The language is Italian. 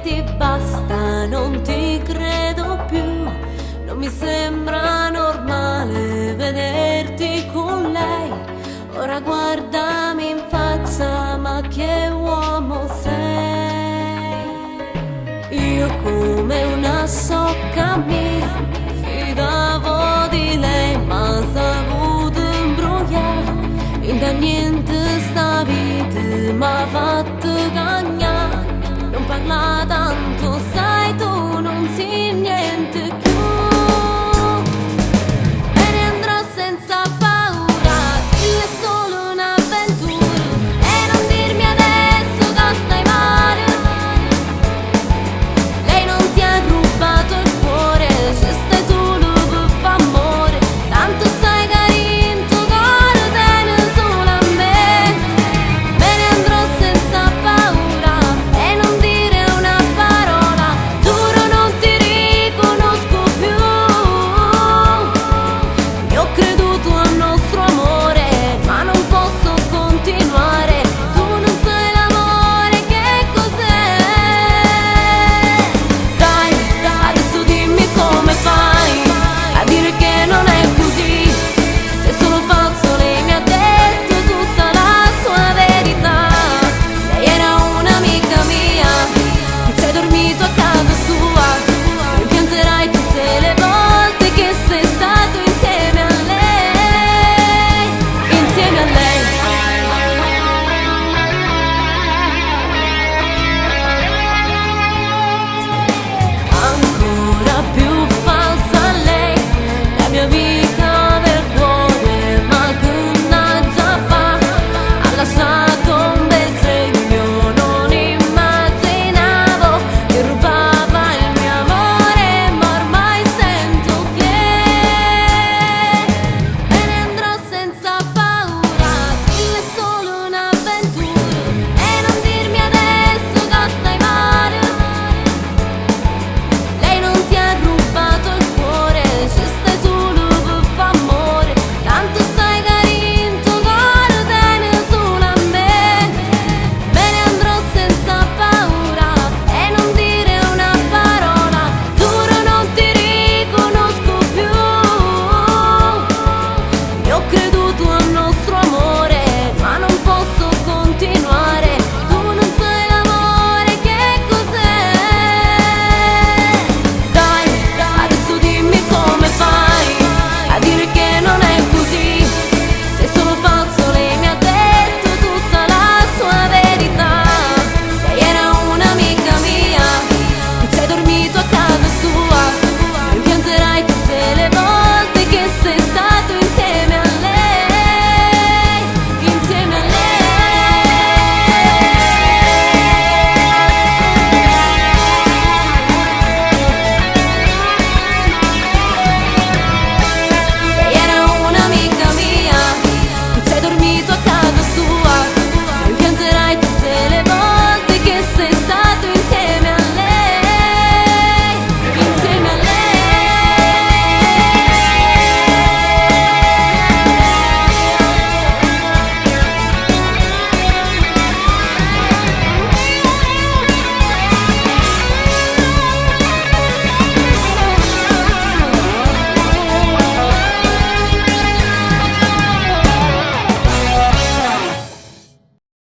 ti basta, non ti credo più. Non mi sembra normale vederti con lei. Ora guardami in faccia, ma che uomo sei? Io come una sciocca mi fidavo di lei, ma saputo imbrogliare. In da niente sta vita m'ha fatto cagnare. Non parlate